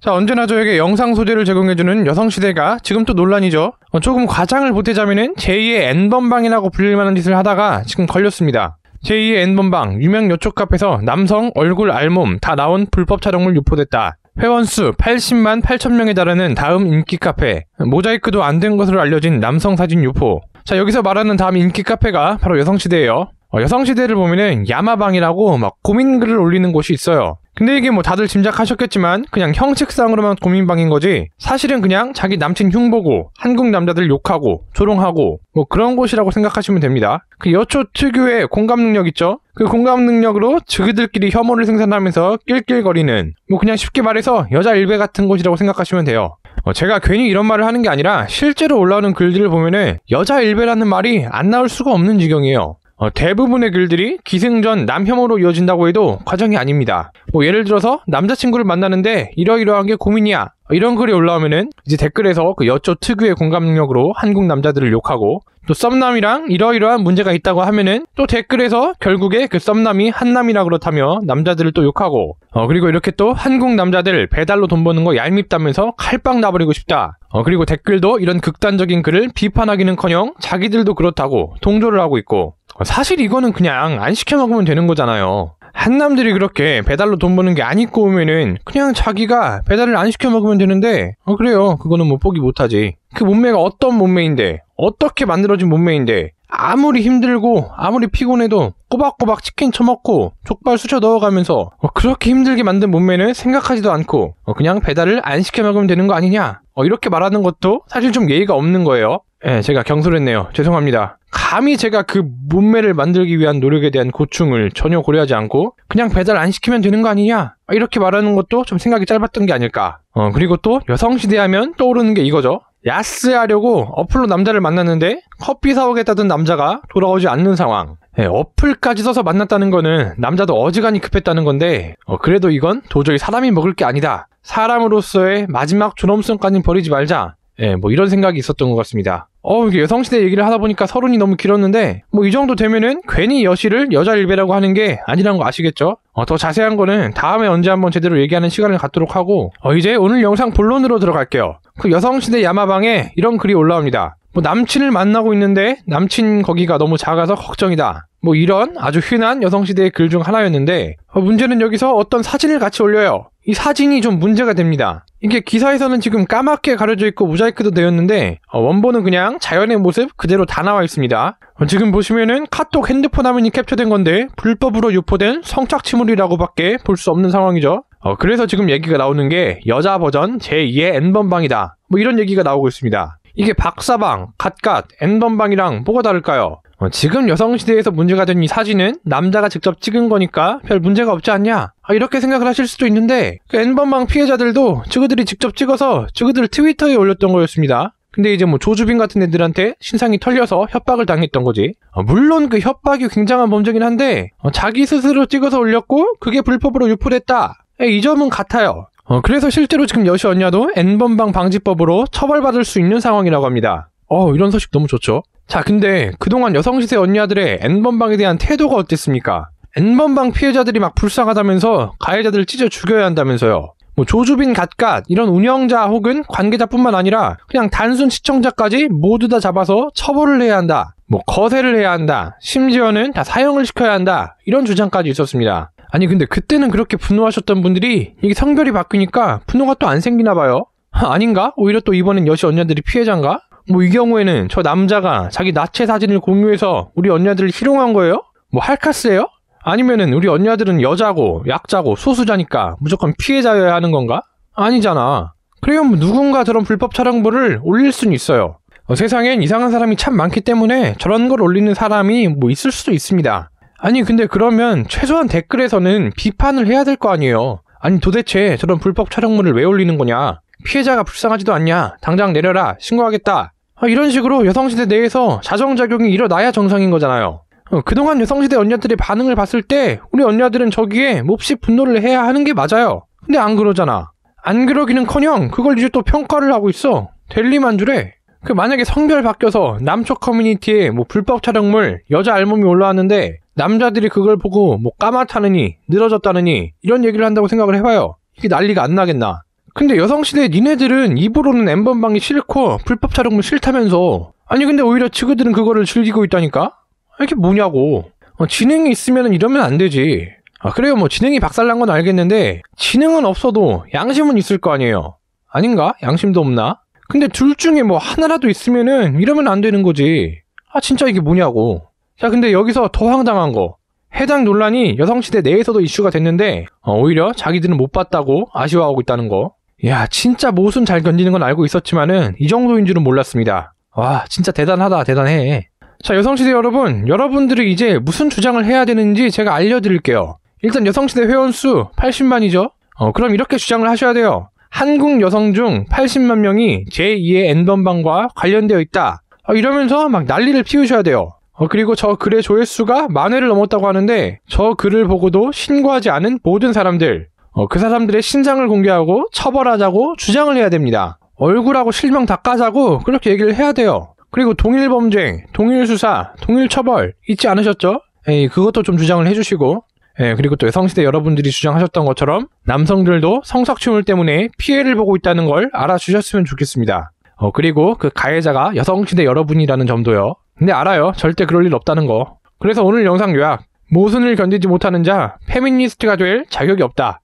자, 언제나 저에게 영상 소재를 제공해주는 여성시대가 지금 또 논란이죠. 조금 과장을 보태자면은 제2의 N번방이라고 불릴만한 짓을 하다가 지금 걸렸습니다. 제2의 N번방, 유명 여초 카페에서 남성 얼굴 알몸 다 나온 불법 촬영물 유포됐다. 회원수 80만 8천 명에 달하는 다음 인기 카페, 모자이크도 안 된 것으로 알려진 남성 사진 유포. 자, 여기서 말하는 다음 인기 카페가 바로 여성시대예요. 여성시대를 보면은 야마방이라고 막 고민글을 올리는 곳이 있어요. 근데 이게 뭐 다들 짐작하셨겠지만 그냥 형식상으로만 고민방인 거지, 사실은 그냥 자기 남친 흉보고 한국 남자들 욕하고 조롱하고 뭐 그런 곳이라고 생각하시면 됩니다. 그 여초 특유의 공감 능력 있죠? 그 공감 능력으로 저희들끼리 혐오를 생산하면서 낄낄거리는, 뭐 그냥 쉽게 말해서 여자 일배 같은 곳이라고 생각하시면 돼요. 제가 괜히 이런 말을 하는 게 아니라 실제로 올라오는 글들을 보면은 여자 일배라는 말이 안 나올 수가 없는 지경이에요. 대부분의 글들이 기승전 남혐오로 이어진다고 해도 과정이 아닙니다. 뭐 예를 들어서 남자친구를 만나는데 이러이러한 게 고민이야, 이런 글이 올라오면은 이제 댓글에서 그 여초 특유의 공감 능력으로 한국 남자들을 욕하고, 또 썸남이랑 이러이러한 문제가 있다고 하면은 또 댓글에서 결국에 그 썸남이 한남이라 그렇다며 남자들을 또 욕하고, 그리고 이렇게 또 한국 남자들 배달로 돈 버는 거 얄밉다면서 칼빵 놔버리고 싶다. 그리고 댓글도 이런 극단적인 글을 비판하기는커녕 자기들도 그렇다고 동조를 하고 있고, 사실 이거는 그냥 안 시켜 먹으면 되는 거잖아요. 한남들이 그렇게 배달로 돈 버는 게 안 입고 오면은 그냥 자기가 배달을 안 시켜 먹으면 되는데, 그래요, 그거는 뭐 포기 못하지. 그 몸매가 어떤 몸매인데, 어떻게 만들어진 몸매인데, 아무리 힘들고 아무리 피곤해도 꼬박꼬박 치킨 처먹고 족발 쑤셔 넣어가면서 그렇게 힘들게 만든 몸매는 생각하지도 않고 그냥 배달을 안 시켜 먹으면 되는 거 아니냐, 이렇게 말하는 것도 사실 좀 예의가 없는 거예요. 예, 제가 경솔했네요. 죄송합니다. 감히 제가 그 몸매를 만들기 위한 노력에 대한 고충을 전혀 고려하지 않고 그냥 배달 안 시키면 되는 거 아니냐, 이렇게 말하는 것도 좀 생각이 짧았던 게 아닐까. 그리고 또 여성시대 하면 떠오르는 게 이거죠. 야스하려고 어플로 남자를 만났는데 커피 사오겠다던 남자가 돌아오지 않는 상황. 어플까지 써서 만났다는 거는 남자도 어지간히 급했다는 건데, 그래도 이건 도저히 사람이 먹을 게 아니다. 사람으로서의 마지막 존엄성까지 버리지 말자. 뭐 이런 생각이 있었던 것 같습니다. 이게 여성시대 얘기를 하다 보니까 서론이 너무 길었는데, 뭐 이 정도 되면은 괜히 여시를 여자 일배라고 하는 게 아니란 거 아시겠죠? 더 자세한 거는 다음에 언제 한번 제대로 얘기하는 시간을 갖도록 하고, 이제 오늘 영상 본론으로 들어갈게요. 그 여성시대 야마방에 이런 글이 올라옵니다. 뭐 남친을 만나고 있는데 남친 거기가 너무 작아서 걱정이다. 뭐 이런 아주 흔한 여성시대의 글 중 하나였는데, 문제는 여기서 어떤 사진을 같이 올려요. 이 사진이 좀 문제가 됩니다. 이게 기사에서는 지금 까맣게 가려져 있고 모자이크도 되었는데, 원본은 그냥 자연의 모습 그대로 다 나와 있습니다. 지금 보시면은 카톡 핸드폰 화면이 캡처된 건데 불법으로 유포된 성착취물이라고밖에 볼 수 없는 상황이죠. 그래서 지금 얘기가 나오는 게 여자 버전 제2의 N번방이다, 뭐 이런 얘기가 나오고 있습니다. 이게 박사방, 갓갓, N번방이랑 뭐가 다를까요? 지금 여성시대에서 문제가 된 이 사진은 남자가 직접 찍은 거니까 별 문제가 없지 않냐, 이렇게 생각을 하실 수도 있는데, 그 N번방 피해자들도 저그들이 직접 찍어서 저그들 트위터에 올렸던 거였습니다. 근데 이제 뭐 조주빈 같은 애들한테 신상이 털려서 협박을 당했던 거지. 물론 그 협박이 굉장한 범죄긴 한데 자기 스스로 찍어서 올렸고 그게 불법으로 유포됐다, 이 점은 같아요. 그래서 실제로 지금 여시 언냐도 N번방 방지법으로 처벌받을 수 있는 상황이라고 합니다. 이런 소식 너무 좋죠. 자, 근데 그동안 여성시대 언니아들의 N번방에 대한 태도가 어땠습니까? N번방 피해자들이 막 불쌍하다면서 가해자들을 찢어 죽여야 한다면서요. 뭐 조주빈, 갓갓 이런 운영자 혹은 관계자뿐만 아니라 그냥 단순 시청자까지 모두 다 잡아서 처벌을 해야 한다, 뭐 거세를 해야 한다, 심지어는 다 사형을 시켜야 한다, 이런 주장까지 있었습니다. 아니 근데 그때는 그렇게 분노하셨던 분들이 이게 성별이 바뀌니까 분노가 또 안 생기나 봐요. 아닌가? 오히려 또 이번엔 여시 언니들이 피해자인가? 뭐 이 경우에는 저 남자가 자기 나체 사진을 공유해서 우리 언니들을 희롱한 거예요? 뭐 할카스예요? 아니면은 우리 언니들은 여자고 약자고 소수자니까 무조건 피해자여야 하는 건가? 아니잖아. 그래요, 뭐 누군가 저런 불법 촬영물을 올릴 수는 있어요. 세상엔 이상한 사람이 참 많기 때문에 저런 걸 올리는 사람이 뭐 있을 수도 있습니다. 아니 근데 그러면 최소한 댓글에서는 비판을 해야 될 거 아니에요. 아니 도대체 저런 불법 촬영물을 왜 올리는 거냐, 피해자가 불쌍하지도 않냐, 당장 내려라, 신고하겠다, 이런 식으로 여성시대 내에서 자정작용이 일어나야 정상인 거잖아요. 그동안 여성시대 언니들의 반응을 봤을 때 우리 언니들은 저기에 몹시 분노를 해야 하는 게 맞아요. 근데 안 그러잖아. 안 그러기는커녕 그걸 이제 또 평가를 하고 있어. 될리만주래. 만약에 성별 바뀌어서 남쪽 커뮤니티에 뭐 불법 촬영물 여자 알몸이 올라왔는데 남자들이 그걸 보고 뭐 까맣다느니 늘어졌다느니 이런 얘기를 한다고 생각을 해봐요. 이게 난리가 안 나겠나. 근데 여성시대 니네들은 입으로는 N번방이 싫고 불법 촬영은 싫다면서. 아니 근데 오히려 지그들은 그거를 즐기고 있다니까? 이게 뭐냐고. 지능이 있으면 이러면 안 되지. 그래요, 뭐 지능이 박살난 건 알겠는데 지능은 없어도 양심은 있을 거 아니에요. 아닌가? 양심도 없나? 근데 둘 중에 뭐 하나라도 있으면은 이러면 안 되는 거지. 진짜 이게 뭐냐고. 자, 근데 여기서 더 황당한 거. 해당 논란이 여성시대 내에서도 이슈가 됐는데 오히려 자기들은 못 봤다고 아쉬워하고 있다는 거. 야, 진짜 모순 잘 견디는 건 알고 있었지만은 이 정도인 줄은 몰랐습니다. 와, 진짜 대단하다, 대단해. 자, 여성시대 여러분, 여러분들이 이제 무슨 주장을 해야 되는지 제가 알려드릴게요. 일단 여성시대 회원수 80만이죠? 그럼 이렇게 주장을 하셔야 돼요. 한국 여성 중 80만 명이 제2의 N번방과 관련되어 있다. 이러면서 막 난리를 피우셔야 돼요. 그리고 저 글의 조회수가 10,000회를 넘었다고 하는데 저 글을 보고도 신고하지 않은 모든 사람들, 그 사람들의 신상을 공개하고 처벌하자고 주장을 해야 됩니다. 얼굴하고 실명 다 까자고 그렇게 얘기를 해야 돼요. 그리고 동일범죄, 동일수사, 동일처벌 잊지 않으셨죠? 그것도 좀 주장을 해주시고, 그리고 또 여성시대 여러분들이 주장하셨던 것처럼 남성들도 성착취물 때문에 피해를 보고 있다는 걸 알아주셨으면 좋겠습니다. 그리고 그 가해자가 여성시대 여러분이라는 점도요. 근데 알아요. 절대 그럴 일 없다는 거. 그래서 오늘 영상 요약. 모순을 견디지 못하는 자, 페미니스트가 될 자격이 없다.